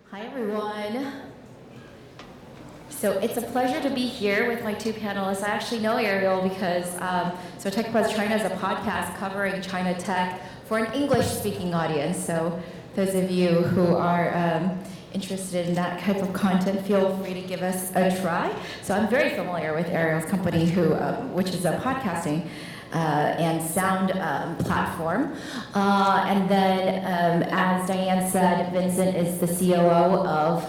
Hi, everyone. So it's a pleasure to be here with my two panelists. I actually know Ariel because TechBuzz China is a podcast covering China tech for an English-speaking audience. So those of you who are interested in that type of content, feel free to give us a try. So I'm very familiar with Ariel's company, which is a podcasting and sound platform. And then, as Diane said, Vincent is the COO of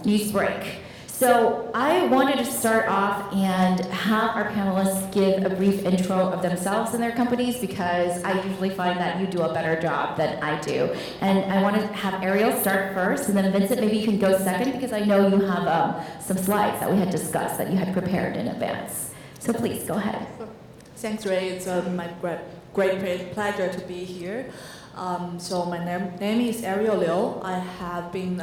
Newsbreak. So I wanted to start off and have our panelists give a brief intro of themselves and their companies, because I usually find that you do a better job than I do. And I want to have Ariel start first, and then Vincent, maybe you can go second, because I know you have some slides that we had discussed that you had prepared in advance. So please, go ahead. Thanks, Ray. It's my great pleasure to be here. So my name is Ariel Liu. I have been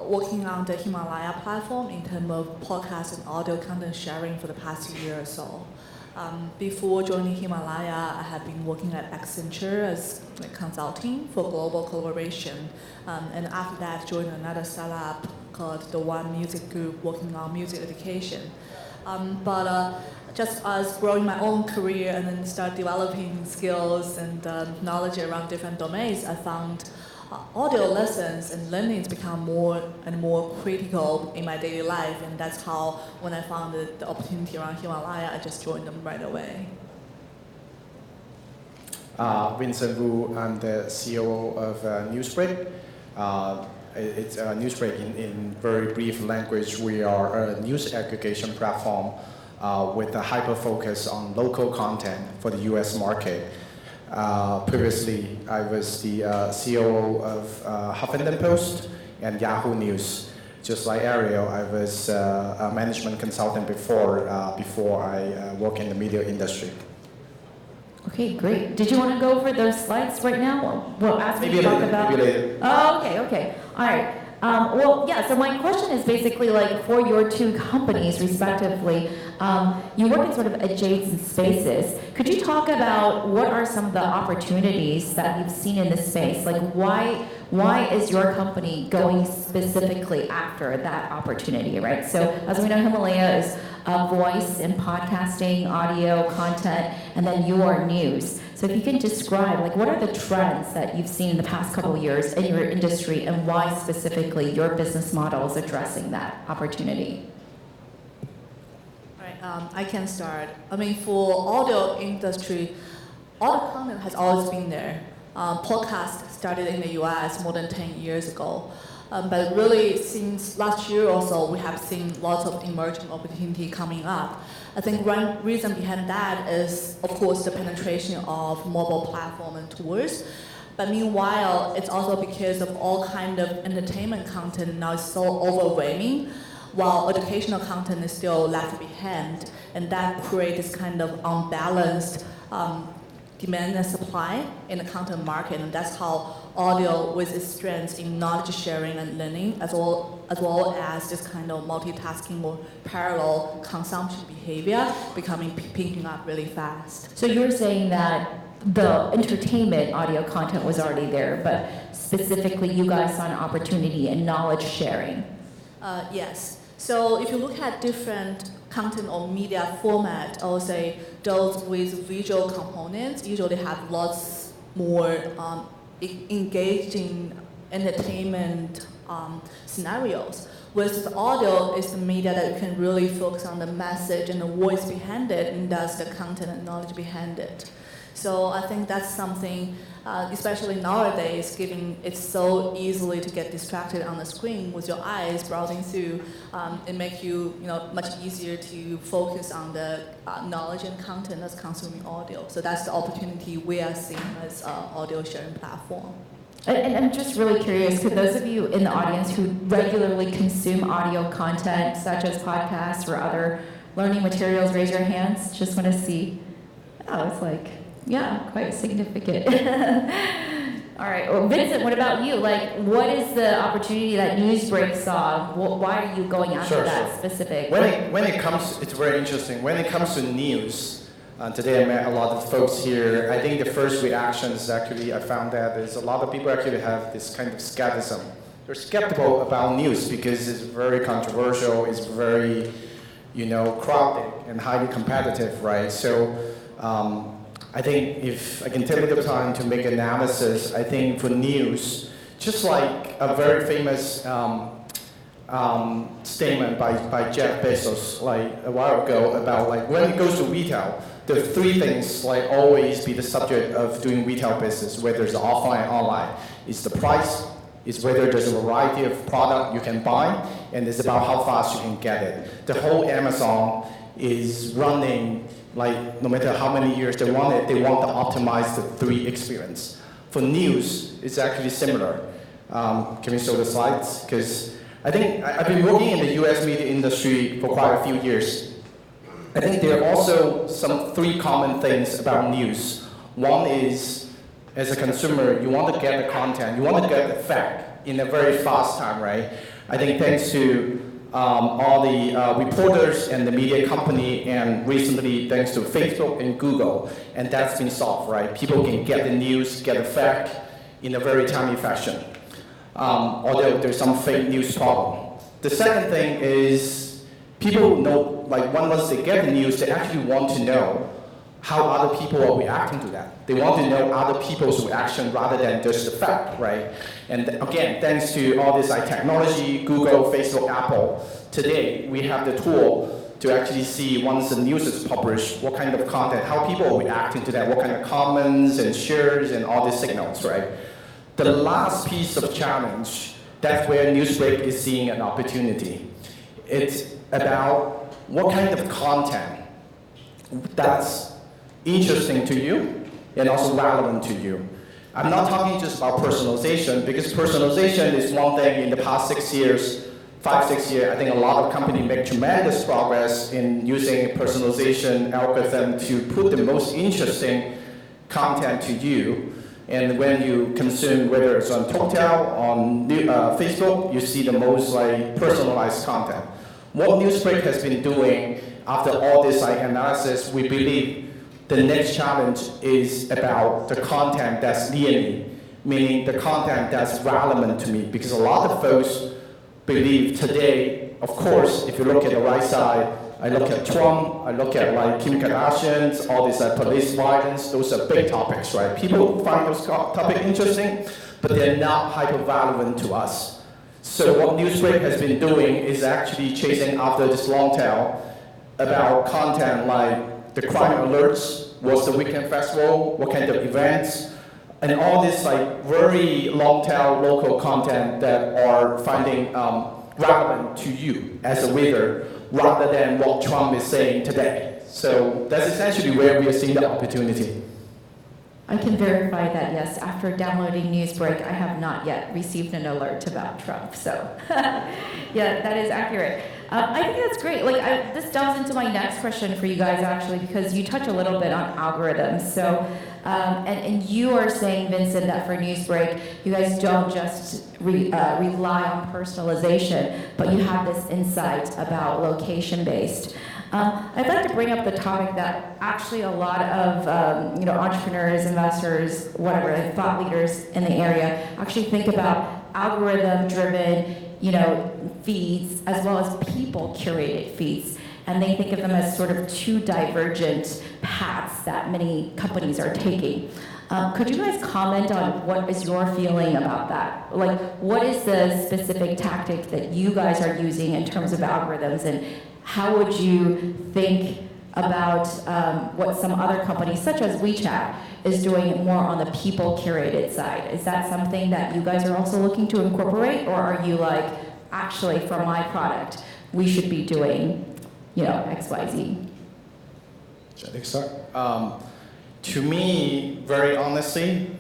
working on the Himalaya platform in terms of podcast and audio content sharing for the past year or so. Before joining Himalaya, I had been working at Accenture as consulting for global collaboration. And after that, joined another startup called the One Music Group, working on music education. Just as growing my own career and then start developing skills and knowledge around different domains, I found audio lessons and learnings become more and more critical in my daily life. And that's how, when I found the opportunity around Himalaya, I just joined them right away. Vincent Wu, I'm the COO of Newsbreak. It's Newsbreak in very brief language. We are a news aggregation platform with a hyper focus on local content for the US market. Previously, I was the COO of Huffington Post and Yahoo News. Just like Ariel, I was a management consultant before I work in the media industry. Okay, great. Did you want to go over those slides right now? Well, as we talk about. Maybe later. Oh, okay. All right. So my question is basically like, for your two companies respectively, you work in sort of adjacent spaces. Could you talk about what are some of the opportunities that you've seen in this space? Like, why is your company going specifically after that opportunity, right? So as we know, Himalaya is voice and podcasting, audio, content, and then your news. So if you can describe, like, what are the trends that you've seen in the past couple of years in your industry, and why specifically your business model is addressing that opportunity? All right, I can start. I mean, for audio industry, audio content has always been there. Podcast started in the US more than 10 years ago. But really, since last year or so, we have seen lots of emerging opportunity coming up. I think one reason behind that is, of course, the penetration of mobile platform and tools. But meanwhile, it's also because of all kind of entertainment content now is so overwhelming, while educational content is still left behind. And that creates this kind of unbalanced demand and supply in the content market. And that's how audio, with its strengths in knowledge sharing and learning, as well as this kind of multitasking or parallel consumption behavior, picking up really fast. So you're saying that the entertainment audio content was already there, but specifically you guys saw an opportunity in knowledge sharing. Yes. So if you look at different content or media format, I would say those with visual components usually have lots more engaging entertainment scenarios. With audio, it's the media that you can really focus on the message and the voice behind it, and that's the content and knowledge behind it. So I think that's something, especially nowadays, given it's so easily to get distracted on the screen with your eyes browsing through, it makes you much easier to focus on the knowledge and content that's consuming audio. So that's the opportunity we are seeing as audio sharing platform. And I'm just really curious, could those of you in the audience who regularly consume audio content, such as podcasts or other learning materials, raise your hands? Just want to see. Oh, it's like, yeah, quite significant. All right. Well, Vincent, what about you? Like, what is the opportunity that Newsbreak saw? Why are you going after that specific? When it comes, it's very interesting. When it comes to news, today I met a lot of folks here. I think the first reaction is actually, I found that there's a lot of people actually have this kind of skepticism they're skeptical about news because it's very controversial, it's very, crowded and highly competitive, right? So I think if I can take a little time to make analysis, I think for news, just like a very famous statement by Jeff Bezos like a while ago about like when it goes to retail, there are three things like always be the subject of doing retail business, whether it's offline or online. It's the price, it's whether there's a variety of product you can buy, and it's about how fast you can get it. The whole Amazon is running like no matter how many years they want it, they want to optimize the three experience. For news, it's actually similar. Can we show the slides? Because I think I've been working in the US media industry for quite a few years. I think there are also three common things about news. One is, as a consumer, you want to get the content, you want to get the fact in a very fast time, right? I think thanks to all the reporters and the media company, and recently thanks to Facebook and Google, and that's been solved, right? People can get the news, get the fact in a very timely fashion, although there's some fake news problem. The second thing is people know, like once they get the news, they actually want to know how other people are reacting to that. They want to know other people's reaction rather than just the fact, right? And again, thanks to all this like technology, Google, Facebook, Apple, today we have the tool to actually see once the news is published, what kind of content, how people are reacting to that, what kind of comments and shares and all these signals, right? The last piece of challenge, that's where Newsbreak is seeing an opportunity. It's about what kind of content that's interesting to you and also relevant to you. I'm not talking just about personalization, because personalization is one thing in the past 6 years, 5-6 years, I think a lot of companies make tremendous progress in using personalization algorithm to put the most interesting content to you. And when you consume, whether it's on Total, on Facebook, you see the most like personalized content. What Newsbreak has been doing after all this analysis, we believe the next challenge is about the content that's near me, meaning the content that's relevant to me. Because a lot of folks believe today, of course, if you look at the right side, I look at Trump, I look at like Kim Kardashian, all these police violence, those are big topics, right? People find those topics interesting, but they're not hyper-relevant to us. So what Newsbreak has been doing is actually chasing after this long tail about content like the crime alerts, what's the weekend festival, what kind of events, and all this like very long tail local content that are finding relevant to you as a reader, rather than what Trump is saying today. So that's essentially where we are seeing the opportunity. I can verify that, yes. After downloading Newsbreak, I have not yet received an alert about Trump. So, yeah, that is accurate. I think that's great. Like, this delves into my next question for you guys, actually, because you touch a little bit on algorithms. So, and you are saying, Vincent, that for Newsbreak, you guys don't just rely on personalization, but you have this insight about location-based. I'd like to bring up the topic that actually a lot of entrepreneurs, investors, whatever, thought leaders in the area actually think about algorithm-driven feeds as well as people-curated feeds. And they think of them as sort of two divergent paths that many companies are taking. Could you guys comment on what is your feeling about that? Like, what is the specific tactic that you guys are using in terms of algorithms, and how would you think about what some other companies, such as WeChat, is doing more on the people-curated side? Is that something that you guys are also looking to incorporate, or are you like, actually, for my product, we should be doing, X, Y, Z? Should I start? To me, very honestly,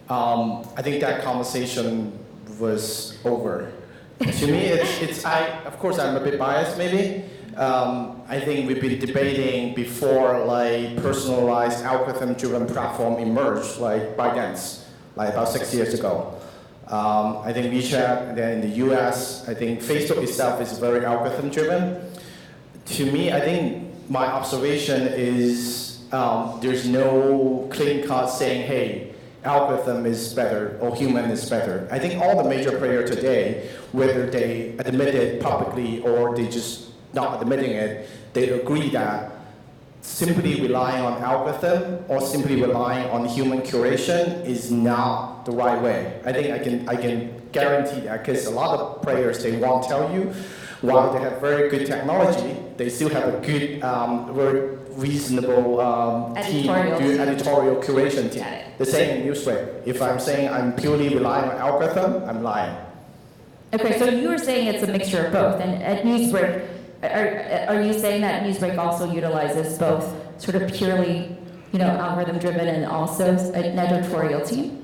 I think that conversation was over. To me, of course, I'm a bit biased, maybe. I think we've been debating before, like, personalized algorithm-driven platform emerged, like ByteDance, like about 6 years ago. I think WeChat, and then in the US, I think Facebook itself is very algorithm-driven. To me, I think my observation is there's no clean cut saying, hey, algorithm is better or human is better. I think all the major players today, whether they admit it publicly or they just not admitting it, they agree that simply relying on algorithm or simply relying on human curation is not the right way. I think I can guarantee that, because a lot of players, they won't tell you, while they have very good technology, they still have a good, very reasonable team, good editorial curation team. The same in Newsbreak. If I'm saying I'm purely relying on algorithm, I'm lying. Okay, so you were saying it's a mixture of both, and at Newsbreak, are you saying that Newsbreak also utilizes both sort of purely, algorithm-driven and also an editorial team?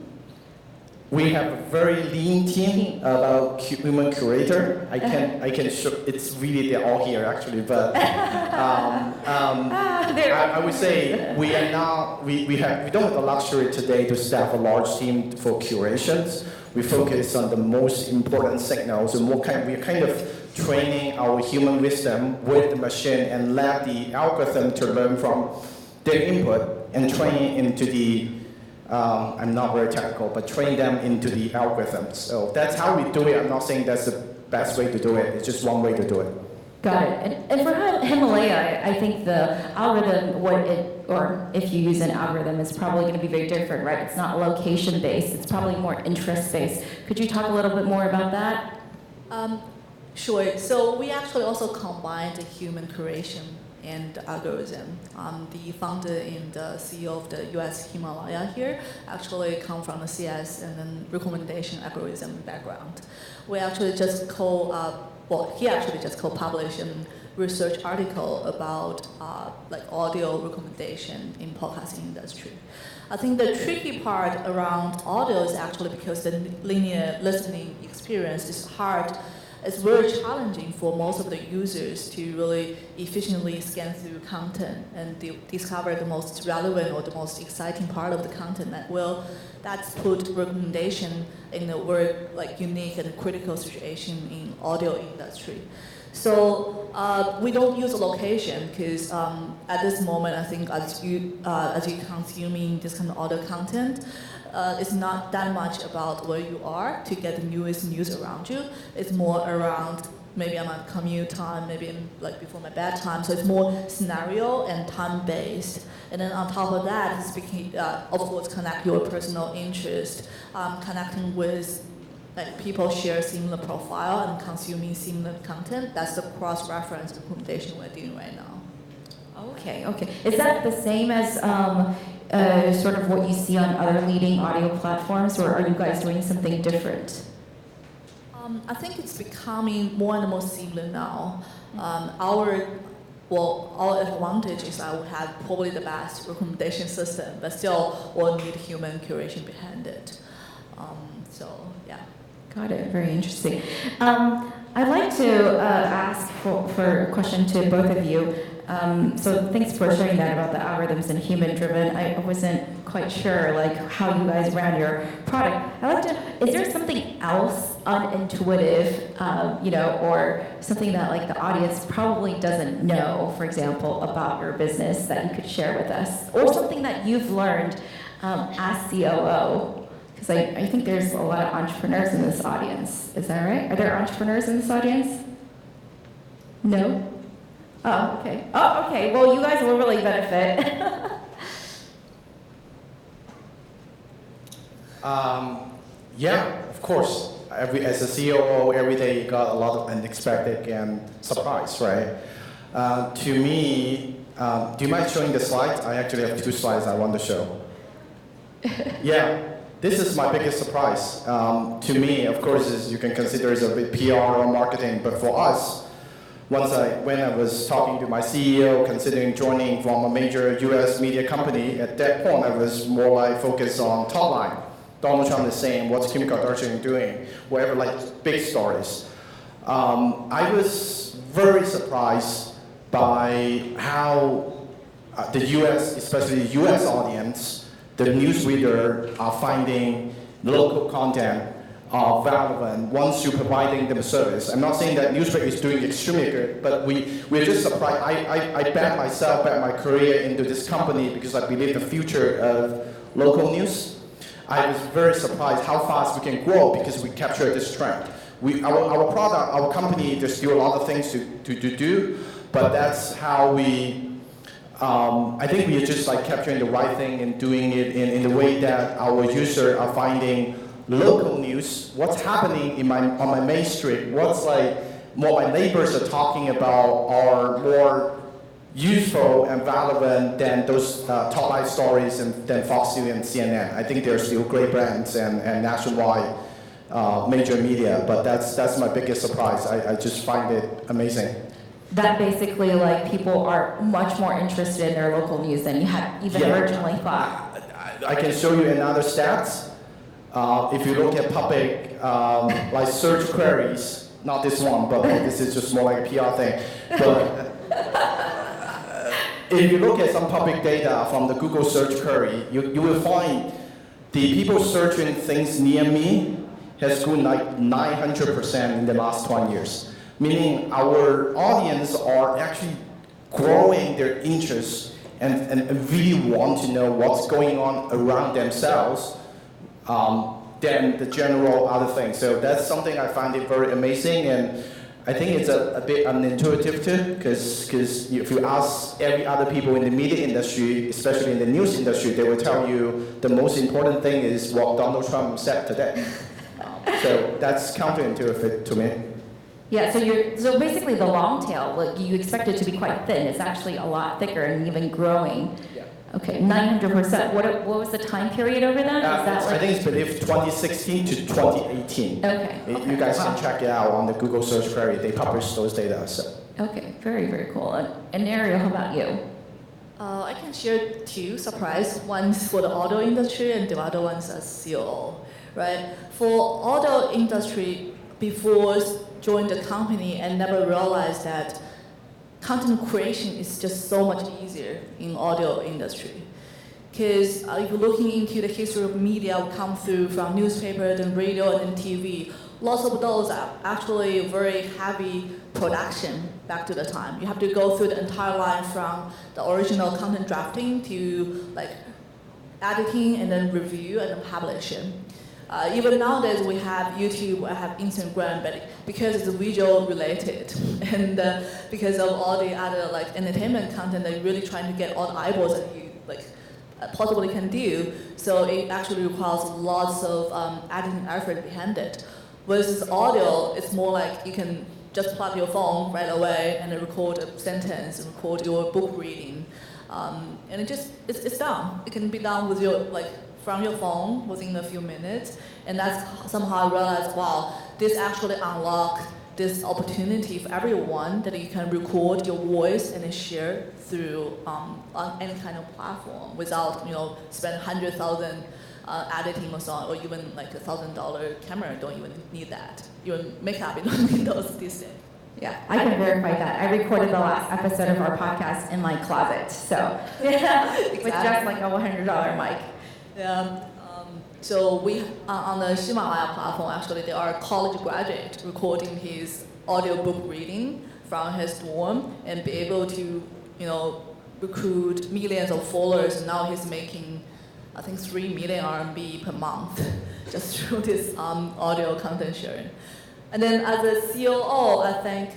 We have a very lean team about human curator. I can show, it's really, they're all here actually, but I would say we are not, we don't have the luxury today to staff a large team for curations. We focus on the most important signals and we're kind of training our human wisdom with the machine and let the algorithm to learn from their input and train into the I'm not very technical, but train them into the algorithms. So that's how we do it. I'm not saying that's the best way to do it. It's just one way to do it. Got it. And for Himalaya, I think the algorithm, or if you use an algorithm, is probably going to be very different, right? It's not location-based. It's probably more interest-based. Could you talk a little bit more about that? Sure. So we actually also combined the human curation and algorithm. The founder and the CEO of the US Himalaya here actually come from the CS and then recommendation algorithm background. We actually just he actually just co-published a research article about audio recommendation in podcasting industry. I think the tricky part around audio is actually because the linear listening experience is hard. It's very challenging for most of the users to really efficiently scan through content and discover the most relevant or the most exciting part of the content that's put recommendation in a very unique and critical situation in audio industry. So we don't use a location because at this moment I think as you consuming this kind of audio content, it's not that much about where you are to get the newest news around you. It's more around maybe I'm on commute time, maybe before my bedtime. So it's more scenario and time based. And then on top of that, speaking, of course, connect your personal interest, connecting with people share similar profile and consuming similar content. That's the cross-reference recommendation we're doing right now. Okay. Is that the same as sort of what you see on other leading audio platforms, or are you guys doing something different? I think it's becoming more and more similar now. Our advantage is that we have probably the best recommendation system, but still we'll need human curation behind it. Yeah. Got it. Very interesting. I'd like to ask for a question to both of you. So thanks for sharing that about the algorithms and human-driven. I wasn't quite sure how you guys ran your product. Is there something else unintuitive, or something that the audience probably doesn't know, for example, about your business that you could share with us, or something that you've learned as COO? Because I think there's a lot of entrepreneurs in this audience. Is that right? Are there entrepreneurs in this audience? No? Oh, okay. Well, you guys will really benefit. Yeah, of course. As a COO, every day you got a lot of unexpected and surprise, right? To me, do you mind showing the slides? I actually have 2 slides I want to show. Yeah. This is my biggest surprise. To me, of course, you can consider it a bit PR or marketing, but for us, when I was talking to my CEO, considering joining from a major US media company, at that point I was more focused on top line. Donald Trump is saying, what's Kim Kardashian doing? Whatever, big stories. I was very surprised by how the US, especially the US audience, the news reader are finding local content relevant once you're providing them service. I'm not saying that Newsbreak is doing extremely good, but we're just surprised. I bet my career into this company because I believe the future of local news. I was very surprised how fast we can grow because we captured this trend. Our product, our company, there's still a lot of things to do, but that's how we, I think we are just like capturing the right thing and doing it in the way that our users are finding local news, what's happening on my main street, what my neighbors are talking about are more useful and relevant than those top line stories and than Fox News and CNN. I think they're still great brands and nationwide major media, but that's my biggest surprise. I just find it amazing. That basically, like, people are much more interested in their local news than you had even originally thought. I can show you another stats. If you look at public like search queries, not this one, but this is just more like a PR thing. But if you look at some public data from the Google search query, you will find the people searching things near me has grown like 900% in the last 20 years. Meaning our audience are actually growing their interest and really want to know what's going on around themselves than the general other things. So that's something I find it very amazing, and I think it's a bit unintuitive too, because if you ask every other people in the media industry, especially in the news industry, they will tell you the most important thing is what Donald Trump said today. So that's counterintuitive to me. Yeah, so basically the long tail, like, you expect it to be quite thin. It's actually a lot thicker and even growing. Yeah. Okay, 900%. What was the time period over then? Is that I think it's believed 2016 to 2018. Okay. You guys can check it out on the Google search query. They publish those data. So. Okay, very, very cool. And Ariel, how about you? I can share two surprise. One's for the auto industry and the other one's as COO, right? For auto industry, before joined the company and never realized that content creation is just so much easier in audio industry. Because if you're looking into the history of media, come through from newspaper, then radio, and then TV, lots of those are actually very heavy production back to the time. You have to go through the entire line from the original content drafting to like editing and then review and then publishing. Even nowadays we have YouTube, I have Instagram, but because it's visual related and because of all the other like entertainment content that you're really trying to get all the eyeballs that you like possibly can do, so it actually requires lots of editing effort behind it. Versus audio, it's more like you can just plug your phone right away and then record a sentence and record your book reading, and it's done. It can be done with your from your phone within a few minutes, and that's somehow I realized, wow, this actually unlocks this opportunity for everyone that you can record your voice and then share through on any kind of platform without spend 100,000 editing or so on, or even like $1,000 camera. Don't even need that. Even makeup, you don't need those these days. Yeah, I can verify that. I recorded the last episode of our podcast in my closet, so yeah, with just like a $100 mic. Yeah. So we on the Himalaya platform, actually there are college graduates recording his audiobook reading from his dorm and be able to recruit millions of followers, and now he's making I think 3 million RMB per month just through this audio content sharing. And then as a COO, I think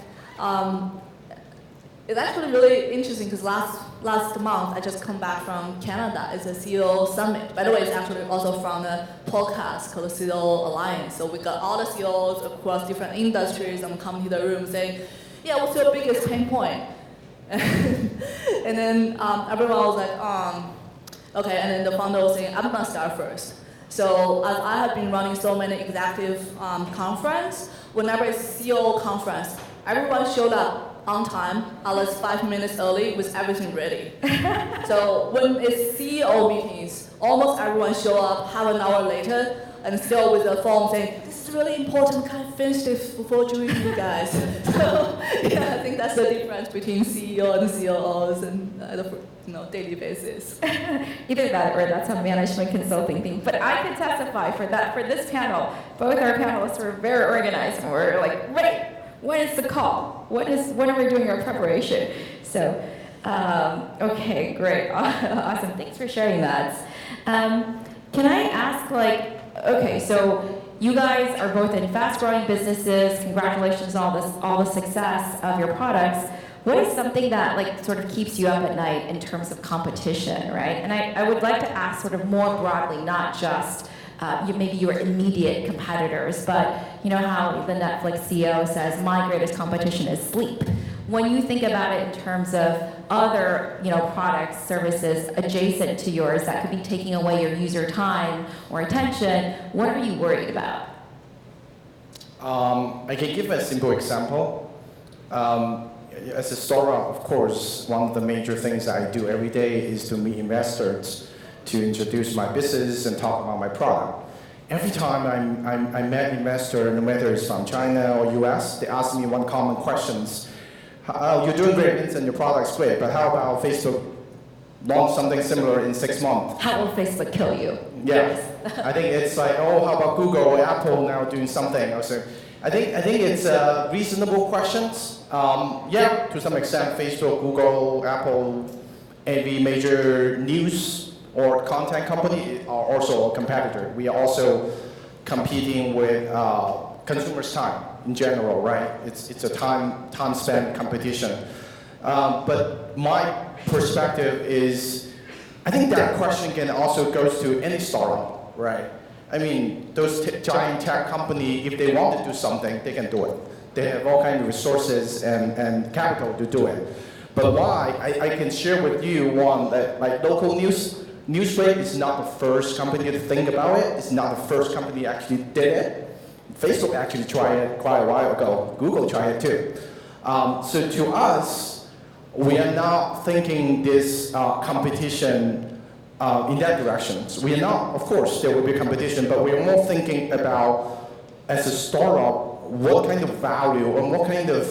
it's actually really interesting because last month I just come back from Canada. It's a CEO summit. By the way, it's actually also from a podcast called the CEO Alliance. So we got all the CEOs across different industries and come to the room saying, yeah, what's your biggest pain point? And then everyone was like, okay, and then the founder was saying, I'm gonna start first. So as I have been running so many executive conference, whenever it's CEO conference, everyone showed up on time, at least 5 minutes early with everything ready. So when it's CEO meetings, almost everyone show up half an hour later and still with a phone saying, this is really important, can I finish this before joining you guys? So yeah, I think that's the difference between CEO and COOs and daily basis. Either that or that's a management consulting thing. But I can testify for this panel, both our panelists were very organized and we're like, right, when is the call? When are we doing our preparation? So, okay, great, awesome. Thanks for sharing that. Can I ask, like, okay, so you guys are both in fast-growing businesses. Congratulations on all the success of your products. What is something that like sort of keeps you up at night in terms of competition, right? And I would like to ask sort of more broadly, not just maybe your immediate competitors, but you know how the Netflix CEO says, my greatest competition is sleep. When you think about it in terms of other, products, services adjacent to yours that could be taking away your user time or attention, what are you worried about? I can give a simple example. As a startup, of course, one of the major things that I do every day is to meet investors, to introduce my business and talk about my product. Every time I met investor, no matter it's from China or US, they ask me one common question. You're doing great, Vincent, your product's great, but how about Facebook launch something similar in 6 months? How will Facebook kill you? Yeah, I think it's like, how about Google or Apple now doing something? Also, I think it's reasonable questions. To some extent, Facebook, Google, Apple, every major news or content company are also a competitor. We are also competing with consumers' time in general, right? It's a time spent competition. But my perspective is, I think that question can also goes to any startup, right? I mean, those giant tech company, if they want to do something, they can do it. They have all kinds of resources and capital to do it. But why? I can share with you one that like local Newsbreak is not the first company to think about it. It's not the first company actually did it. Facebook actually tried it quite a while ago. Google tried it too. So to us, we are not thinking this competition in that direction. So we are not, of course, there will be competition, but we are more thinking about, as a startup, what kind of value or what kind of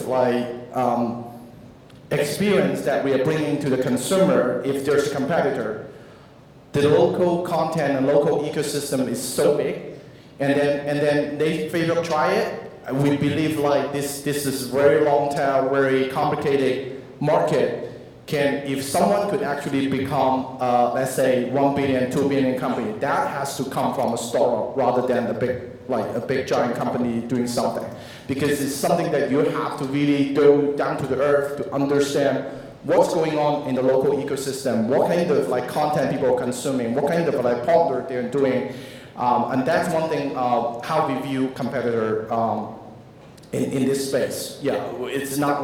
experience that we are bringing to the consumer if there's a competitor. The local content and local ecosystem is so big, and then Facebook try it. We believe like this is very long tail, very complicated market. If someone could actually become, let's say, 1 billion, 2 billion company, that has to come from a startup rather than a big giant company doing something. Because it's something that you have to really go down to the earth to understand what's going on in the local ecosystem, what kind of content people are consuming, what kind of partner they're doing. And that's one thing, how we view competitor in this space. Yeah, it's not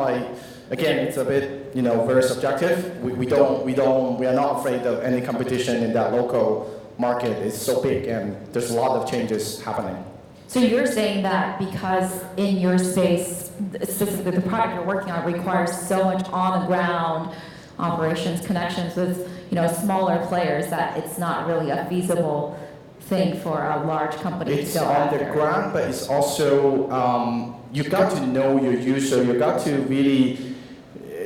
again, it's a bit, very subjective. We are not afraid of any competition in that local market. It's so big and there's a lot of changes happening. So you're saying that because in your space, specifically the product you're working on requires so much on the ground operations, connections with, smaller players that it's not really a feasible thing for a large company to go after. It's on the ground, but it's also, you got to know your user. You got to really,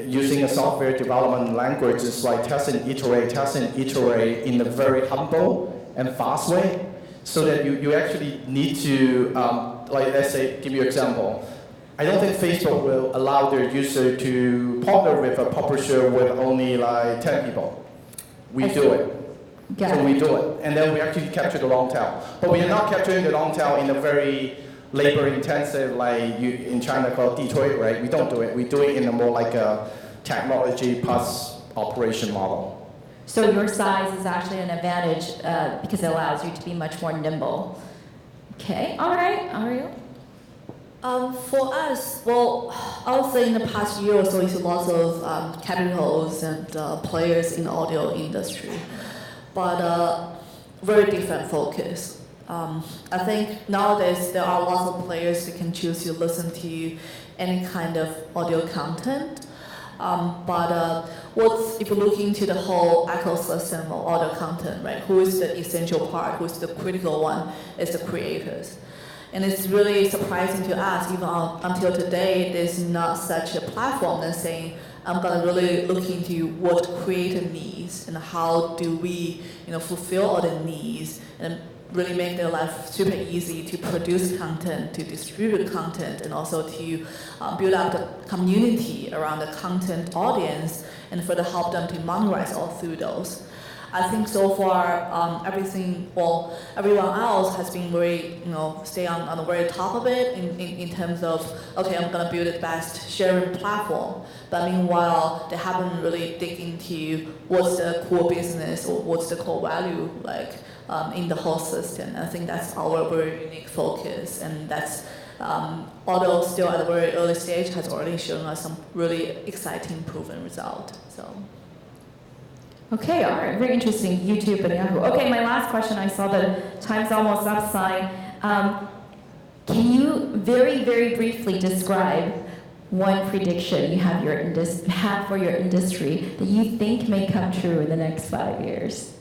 using a software development language, it's like test and iterate in a very humble and fast way. So that you actually need to, let's say, give you an example. I don't think Facebook will allow their user to partner with a publisher with only 10 people. We do it. So we do it. And then we actually capture the long tail. But we are not capturing the long tail in a very labor-intensive, in China called Detroit, right? We don't do it. We do it in a more like a technology plus operation model. So your size is actually an advantage because it allows you to be much more nimble. Okay, all right, Ariel? For us, well, I would say in the past year or so, it's lots of capitals and players in the audio industry, but very different focus. I think nowadays there are lots of players that can choose to listen to any kind of audio content. If you look into the whole ecosystem of audio content, right? Who is the essential part? Who is the critical one? It's the creators. And it's really surprising to us, even until today, there's not such a platform that's saying, I'm gonna really look into what creator needs and how do we, fulfill all the needs and really make their life super easy to produce content, to distribute content, and also to build up the community around the content audience and further help them to monetize all through those. I think so far everyone else has been very, stay on the very top of it in terms of, okay, I'm gonna build the best sharing platform. But meanwhile, they haven't really dig into what's the core business or what's the core value like in the whole system. I think that's our very unique focus, and that's although still at a very early stage, has already shown us some really exciting proven result. So. Okay, all right, very interesting. YouTube and Yahoo. Okay, my last question. I saw the time's almost up sign. Can you very, very briefly describe one prediction you have for your industry that you think may come true in the next 5 years?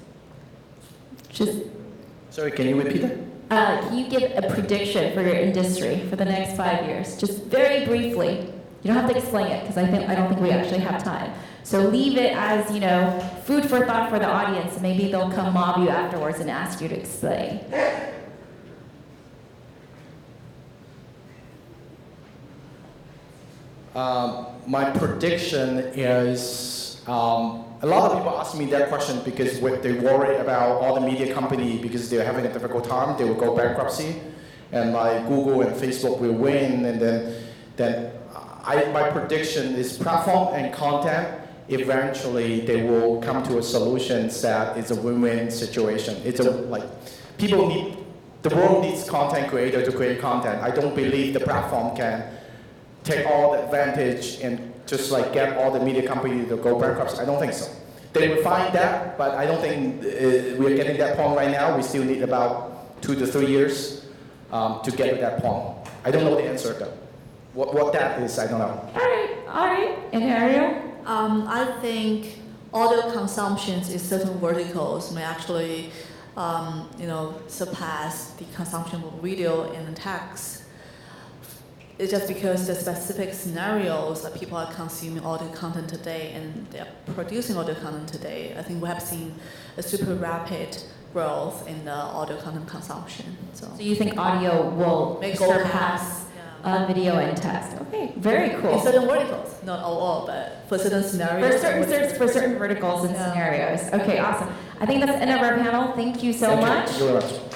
Sorry, can you repeat that? Can you give a prediction for your industry for the next 5 years? Just very briefly. You don't have to explain it because I don't think we actually have time. So leave it as, food for thought for the audience. Maybe they'll come mob you afterwards and ask you to explain. My prediction is, a lot of people ask me that question because they worry about all the media company because they're having a difficult time, they will go bankruptcy, and like Google and Facebook will win, and then my prediction is platform and content, eventually they will come to a solution that is a win-win situation. The world needs content creator to create content. I don't believe the platform can take all the advantage and just like get all the media companies to go bankrupt. I don't think so. They will find that, but I don't think we're getting that point right now. We still need about 2 to 3 years to get to that point. I don't know the answer though. What that is, I don't know. All right. And Ariel? I think audio consumptions in certain verticals may actually, surpass the consumption of video and text. It's just because the specific scenarios that people are consuming audio content today and they're producing audio content today, I think we have seen a super rapid growth in the audio content consumption. So you think audio will surpass video and text? Okay, very cool. In certain verticals, not all, but for certain scenarios. For certain verticals and scenarios. Okay, awesome. I think that's the end of our panel. Thank you so much. Thank you very much.